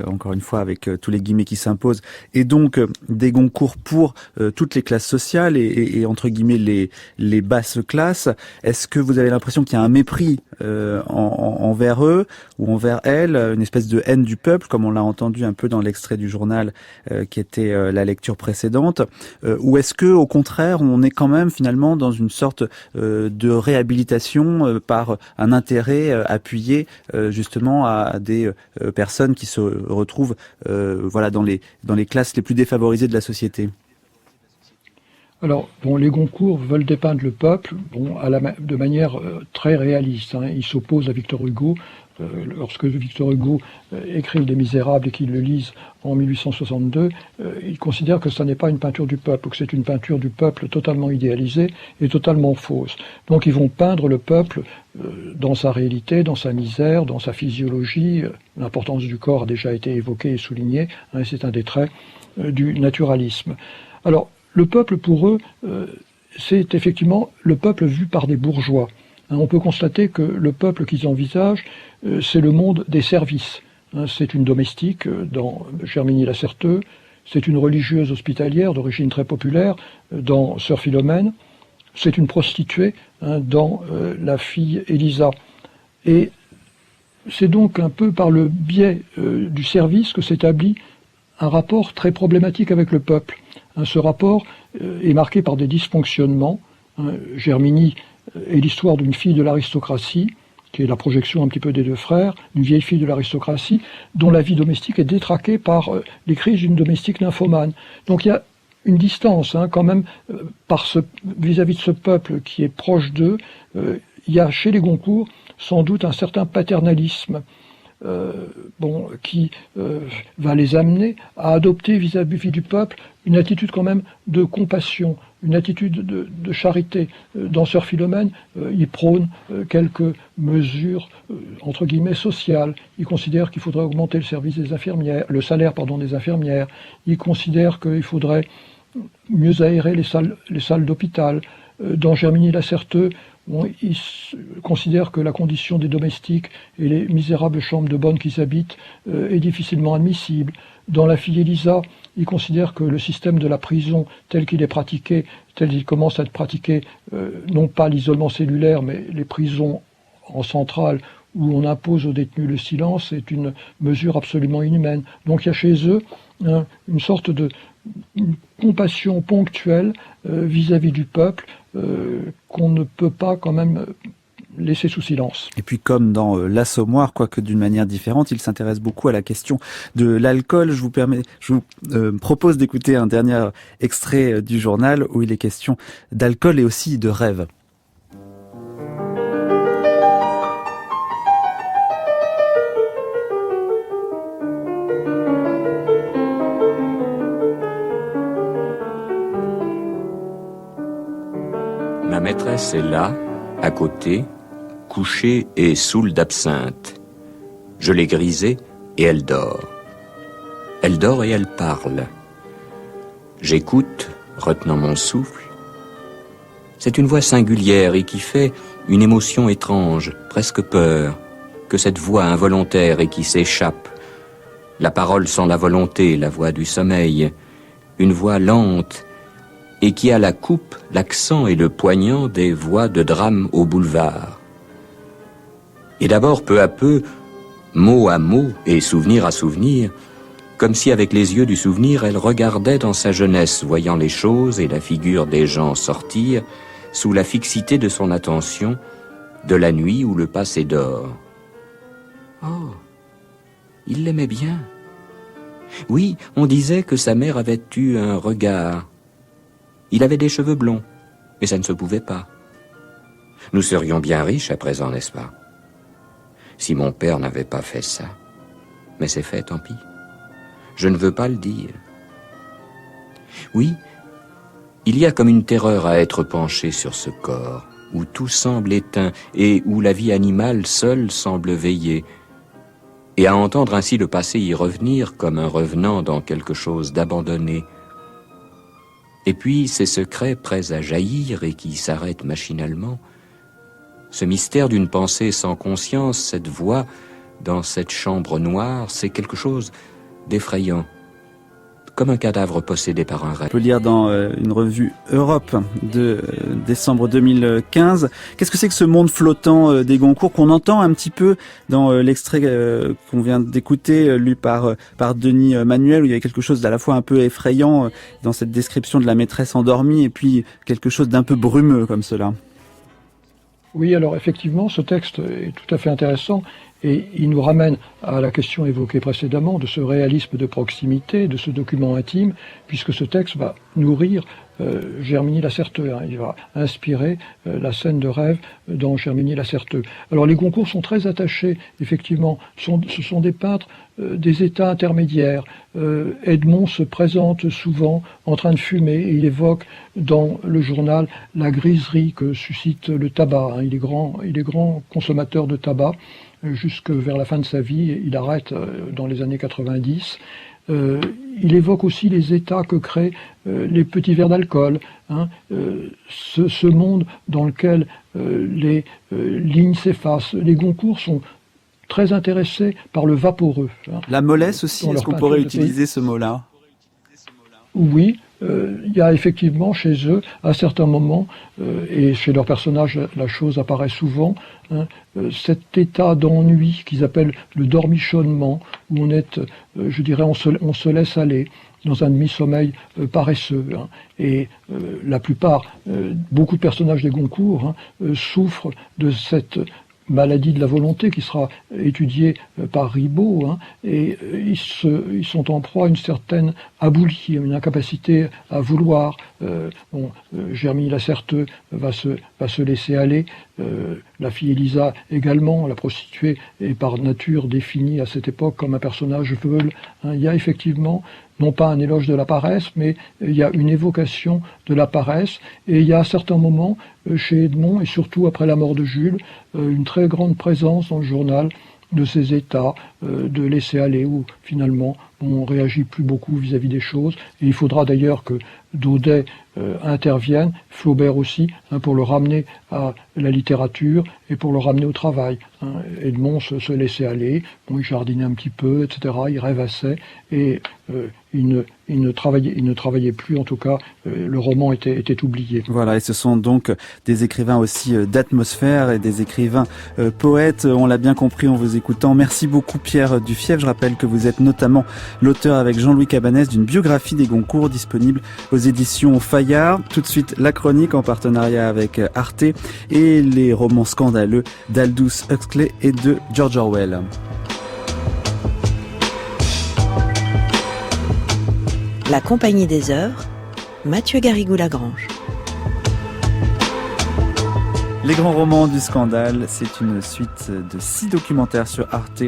encore une fois avec tous les guillemets qui s'imposent, et donc des Goncourt pour toutes les classes sociales et entre guillemets les basses classes, est-ce que vous avez l'impression qu'il y a un mépris envers eux ou envers elles, une espèce de haine du peuple, comme on l'a entendu un peu dans l'extrait du journal qui était la lecture précédente, ou est-ce que au contraire on est quand même finalement dans une sorte de réhabilitation par un intérêt appuyé justement à des personnes qui se retrouvent dans les classes les plus défavorisées de la société? Alors, les Goncourt veulent dépeindre le peuple de manière très réaliste. Ils s'opposent à Victor Hugo lorsque Victor Hugo écrit Les Misérables et qu'ils le lisent en 1862, il considère que ça n'est pas une peinture du peuple, que c'est une peinture du peuple totalement idéalisée et totalement fausse. Donc ils vont peindre le peuple dans sa réalité, dans sa misère, dans sa physiologie. L'importance du corps a déjà été évoquée et soulignée, hein, c'est un des traits du naturalisme. Alors, le peuple, pour eux, c'est effectivement le peuple vu par des bourgeois. On peut constater que le peuple qu'ils envisagent, c'est le monde des services. C'est une domestique dans Germigny-la-Certeux, c'est une religieuse hospitalière d'origine très populaire dans Sœur Philomène, c'est une prostituée dans La fille Élisa. Et c'est donc un peu par le biais du service que s'établit un rapport très problématique avec le peuple. Ce rapport est marqué par des dysfonctionnements. Germigny est l'histoire d'une fille de l'aristocratie, qui est la projection un petit peu des deux frères, une vieille fille de l'aristocratie, dont la vie domestique est détraquée par les crises d'une domestique nymphomane. Donc il y a une distance quand même vis-à-vis de ce peuple qui est proche d'eux. Il y a chez les Goncourt sans doute un certain paternalisme qui va les amener à adopter vis-à-vis du peuple une attitude quand même de compassion, une attitude de charité. Dans Sœur Philomène, il prône quelques mesures entre guillemets sociales. Il considère qu'il faudrait augmenter le salaire des infirmières. Il considère qu'il faudrait mieux aérer les salles d'hôpital. Dans Germigny-la-Certeux, il considère que la condition des domestiques et les misérables chambres de bonne qu'ils habitent est difficilement admissible. Dans La fille Élisa, il considère que le système de la prison tel qu'il est pratiqué, tel qu'il commence à être pratiqué, non pas l'isolement cellulaire, mais les prisons en centrale où on impose aux détenus le silence, est une mesure absolument inhumaine. Donc il y a chez eux une sorte de compassion ponctuelle vis-à-vis du peuple qu'on ne peut pas quand même laisser sous silence. Et puis comme dans L'Assommoir, quoique d'une manière différente, il s'intéresse beaucoup à la question de l'alcool. Je vous propose d'écouter un dernier extrait du journal où il est question d'alcool et aussi de rêve. Ma maîtresse est là, à côté, couchée et saoule d'absinthe. Je l'ai grisée et elle dort. Elle dort et elle parle. J'écoute, retenant mon souffle. C'est une voix singulière et qui fait une émotion étrange, presque peur, que cette voix involontaire et qui s'échappe. La parole sans la volonté, la voix du sommeil, une voix lente, et qui a la coupe, l'accent et le poignant des voix de drame au boulevard. Et d'abord, peu à peu, mot à mot et souvenir à souvenir, comme si avec les yeux du souvenir, elle regardait dans sa jeunesse, voyant les choses et la figure des gens sortir, sous la fixité de son attention, de la nuit où le passé dort. Oh, il l'aimait bien. Oui, on disait que sa mère avait eu un regard. Il avait des cheveux blonds, mais ça ne se pouvait pas. Nous serions bien riches à présent, n'est-ce pas? Si mon père n'avait pas fait ça. Mais c'est fait, tant pis. Je ne veux pas le dire. Oui, il y a comme une terreur à être penché sur ce corps, où tout semble éteint et où la vie animale seule semble veiller, et à entendre ainsi le passé y revenir comme un revenant dans quelque chose d'abandonné. Et puis ces secrets prêts à jaillir et qui s'arrêtent machinalement, ce mystère d'une pensée sans conscience, cette voix dans cette chambre noire, c'est quelque chose d'effrayant, comme un cadavre possédé par un rêve. On peut lire dans une revue Europe de décembre 2015. Qu'est-ce que c'est que ce monde flottant des Goncourt qu'on entend un petit peu dans l'extrait qu'on vient d'écouter, lu par Denis Manuel, où il y avait quelque chose d'à la fois un peu effrayant dans cette description de la maîtresse endormie et puis quelque chose d'un peu brumeux comme cela. Oui, alors effectivement, ce texte est tout à fait intéressant Et il nous ramène à la question évoquée précédemment de ce réalisme de proximité, de ce document intime, puisque ce texte va nourrir Germigny Lacerteux. Il va inspirer la scène de rêve dans Germigny Lacerteux. Alors les Goncourt sont très attachés, effectivement, ce sont des peintres des états intermédiaires. Edmond se présente souvent en train de fumer et il évoque dans le journal la griserie que suscite le tabac. Il est grand consommateur de tabac jusque vers la fin de sa vie. Il arrête dans les années 90. Il évoque aussi les états que créent les petits verres d'alcool, ce monde dans lequel les lignes s'effacent. Les Goncourt sont très intéressés par le vaporeux. La mollesse aussi, est-ce qu'on pourrait utiliser ce mot-là ? Oui, il y a effectivement chez eux, à certains moments, et chez leurs personnages, la chose apparaît souvent, cet état d'ennui qu'ils appellent le dormichonnement, où on est, je dirais, on se laisse aller dans un demi-sommeil paresseux. Et la plupart, beaucoup de personnages des Goncourt souffrent de cette maladie de la volonté qui sera étudiée par Ribot, et ils sont en proie à une certaine aboulie, une incapacité à vouloir. Germigny Lacerteux va se laisser aller, la fille Elisa également, la prostituée est par nature définie à cette époque comme un personnage veule. Il y a effectivement non pas un éloge de la paresse, mais il y a une évocation de la paresse, et il y a à certains moments, chez Edmond, et surtout après la mort de Jules, une très grande présence dans le journal de ces états de laisser aller, où finalement on réagit plus beaucoup vis-à-vis des choses, et il faudra d'ailleurs que Daudet intervienne, Flaubert aussi, pour le ramener à la littérature et pour le ramener au travail. Edmond se laissait aller, il jardinait un petit peu, etc., il rêvassait, et il ne travaillait plus, en tout cas, le roman était oublié. Voilà, et ce sont donc des écrivains aussi d'atmosphère et des écrivains poètes, on l'a bien compris en vous écoutant. Merci beaucoup Pierre Dufièvre, je rappelle que vous êtes notamment l'auteur avec Jean-Louis Cabanès d'une biographie des Goncourt disponible aux éditions Fayard. Tout de suite, la chronique en partenariat avec Arte et les romans scandaleux d'Aldous Huxley et de George Orwell. La Compagnie des Heures, Mathieu Garrigou-Lagrange. Les grands romans du scandale, c'est une suite de 6 documentaires sur Arte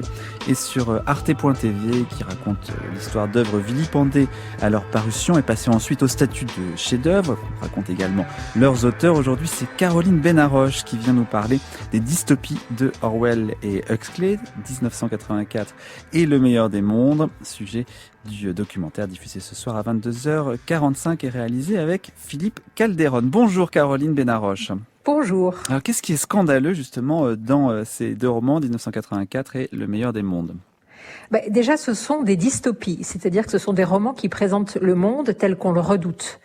et sur arte.tv qui racontent l'histoire d'œuvres vilipendées à leur parution et passées ensuite au statut de chef-d'œuvre. On raconte également leurs auteurs. Aujourd'hui, c'est Caroline Benaroche qui vient nous parler des dystopies de Orwell et Huxley, 1984 et Le meilleur des mondes, sujet du documentaire diffusé ce soir à 22h45 et réalisé avec Philippe Calderon. Bonjour Caroline Benaroche. Bonjour. Alors qu'est-ce qui est scandaleux justement dans ces 2 romans, 1984 et Le meilleur des mondes ? Déjà, ce sont des dystopies, c'est-à-dire que ce sont des romans qui présentent le monde tel qu'on le redoute.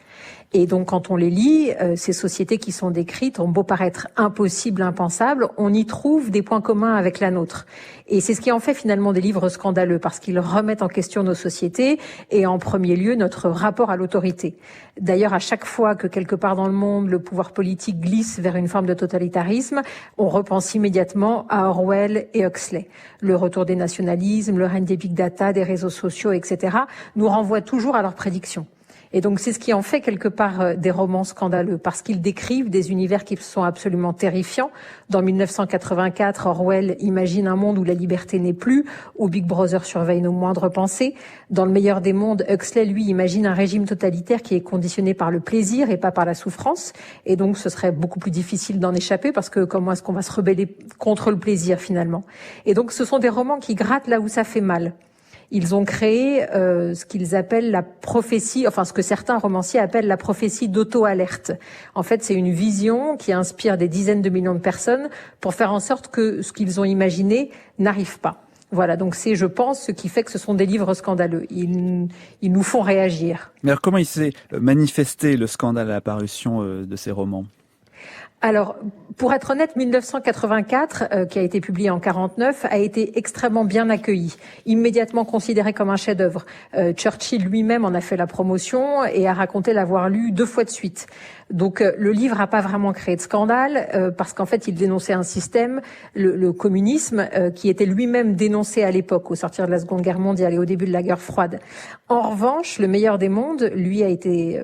Et donc, quand on les lit, ces sociétés qui sont décrites ont beau paraître impossibles, impensables, on y trouve des points communs avec la nôtre. Et c'est ce qui en fait finalement des livres scandaleux, parce qu'ils remettent en question nos sociétés et en premier lieu notre rapport à l'autorité. D'ailleurs, à chaque fois que quelque part dans le monde, le pouvoir politique glisse vers une forme de totalitarisme, on repense immédiatement à Orwell et Huxley. Le retour des nationalismes, le règne des big data, des réseaux sociaux, etc., nous renvoie toujours à leurs prédictions. Et donc c'est ce qui en fait quelque part des romans scandaleux, parce qu'ils décrivent des univers qui sont absolument terrifiants. Dans 1984, Orwell imagine un monde où la liberté n'est plus, où Big Brother surveille nos moindres pensées. Dans Le meilleur des mondes, Huxley, lui, imagine un régime totalitaire qui est conditionné par le plaisir et pas par la souffrance. Et donc ce serait beaucoup plus difficile d'en échapper, parce que comment est-ce qu'on va se rebeller contre le plaisir finalement ? Et donc ce sont des romans qui grattent là où ça fait mal. Ils ont créé ce qu'ils appellent la prophétie, enfin ce que certains romanciers appellent la prophétie d'auto-alerte. En fait, c'est une vision qui inspire des dizaines de millions de personnes pour faire en sorte que ce qu'ils ont imaginé n'arrive pas. Voilà, donc c'est, je pense, ce qui fait que ce sont des livres scandaleux. Ils nous font réagir. Mais alors comment il s'est manifesté le scandale à la parution de ces romans ? Alors, pour être honnête, 1984, qui a été publié en 49, a été extrêmement bien accueilli, immédiatement considéré comme un chef-d'œuvre. Churchill lui-même en a fait la promotion et a raconté l'avoir lu 2 fois de suite. Donc le livre n'a pas vraiment créé de scandale parce qu'en fait il dénonçait un système, le communisme, qui était lui-même dénoncé à l'époque, au sortir de la Seconde Guerre mondiale et au début de la guerre froide. En revanche, Le meilleur des mondes, lui, a été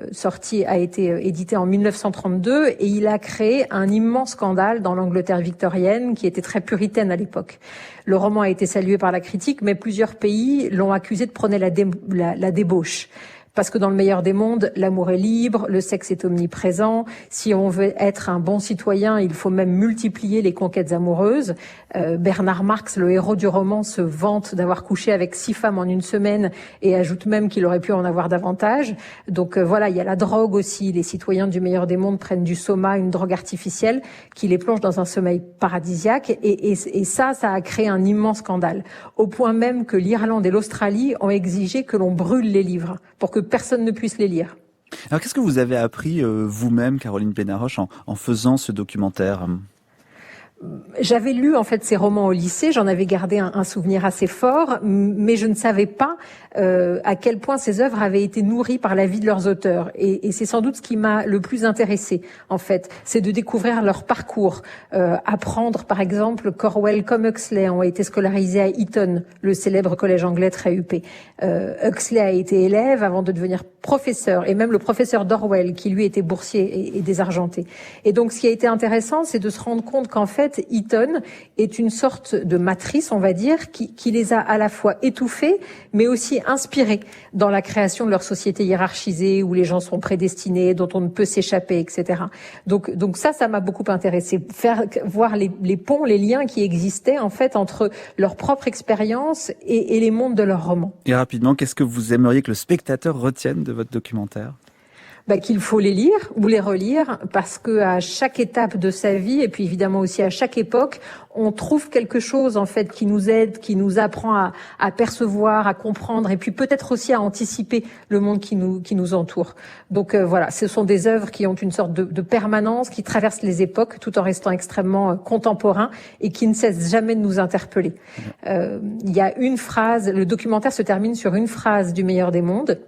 édité en 1932 et il a créé un immense scandale dans l'Angleterre victorienne qui était très puritaine à l'époque. Le roman a été salué par la critique, mais plusieurs pays l'ont accusé de prôner la débauche. Parce que dans Le meilleur des mondes, l'amour est libre, le sexe est omniprésent. Si on veut être un bon citoyen, il faut même multiplier les conquêtes amoureuses. Bernard Marx, le héros du roman, se vante d'avoir couché avec 6 femmes en une semaine et ajoute même qu'il aurait pu en avoir davantage. Donc voilà, il y a la drogue aussi. Les citoyens du meilleur des mondes prennent du soma, une drogue artificielle, qui les plonge dans un sommeil paradisiaque. Et ça a créé un immense scandale. Au point même que l'Irlande et l'Australie ont exigé que l'on brûle les livres pour que personne ne puisse les lire. Alors qu'est-ce que vous avez appris vous-même, Caroline Benaroche, en faisant ce documentaire ? J'avais lu en fait ces romans au lycée, j'en avais gardé un souvenir assez fort, mais je ne savais pas à quel point ces œuvres avaient été nourries par la vie de leurs auteurs. Et c'est sans doute ce qui m'a le plus intéressée, en fait, c'est de découvrir leur parcours, apprendre par exemple qu'Orwell comme Huxley ont été scolarisés à Eton, le célèbre collège anglais très huppé. Huxley a été élève avant de devenir professeur, et même le professeur d'Orwell, qui lui était boursier et désargenté. Et donc ce qui a été intéressant, c'est de se rendre compte qu'en fait, Eton est une sorte de matrice, on va dire, qui les a à la fois étouffés, mais aussi inspirés dans la création de leur société hiérarchisée, où les gens sont prédestinés, dont on ne peut s'échapper, etc. Donc ça m'a beaucoup intéressé, voir les ponts, les liens qui existaient en fait entre leur propre expérience et les mondes de leurs romans. Et rapidement, qu'est-ce que vous aimeriez que le spectateur retienne de votre documentaire ? Qu'il faut les lire ou les relire parce que à chaque étape de sa vie et puis évidemment aussi à chaque époque, on trouve quelque chose en fait qui nous aide, qui nous apprend à percevoir, à comprendre et puis peut-être aussi à anticiper le monde qui nous entoure. Donc voilà, ce sont des œuvres qui ont une sorte de permanence, qui traversent les époques tout en restant extrêmement contemporains et qui ne cessent jamais de nous interpeller. Il y a une phrase, le documentaire se termine sur une phrase du meilleur des mondes.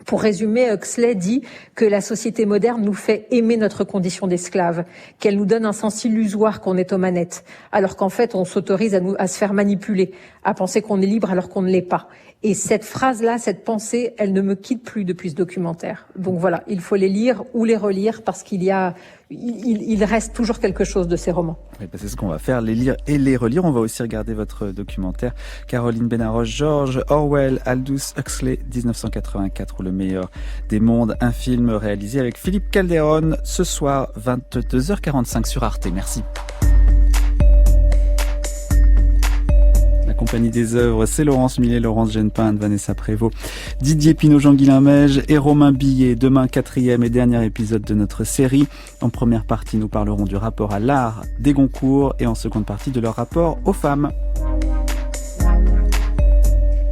Pour résumer, Huxley dit que la société moderne nous fait aimer notre condition d'esclave, qu'elle nous donne un sens illusoire qu'on est aux manettes, alors qu'en fait on s'autorise à se faire manipuler, à penser qu'on est libre alors qu'on ne l'est pas. Et cette phrase-là, cette pensée, elle ne me quitte plus depuis ce documentaire. Donc voilà, il faut les lire ou les relire parce il reste toujours quelque chose de ces romans. Oui, c'est ce qu'on va faire, les lire et les relire. On va aussi regarder votre documentaire. Caroline Benaroche-Georges, Orwell, Aldous Huxley, 1984, ou Le meilleur des mondes, un film réalisé avec Philippe Calderon, ce soir, 22h45 sur Arte. Merci. Compagnie des œuvres, c'est Laurence Millet, Laurence Genepin, Vanessa Prévost, Didier Pinot, Jean-Guilain Mège et Romain Billet. Demain, 4e et dernier épisode de notre série. En première partie, nous parlerons du rapport à l'art des Goncourt et en seconde partie de leur rapport aux femmes.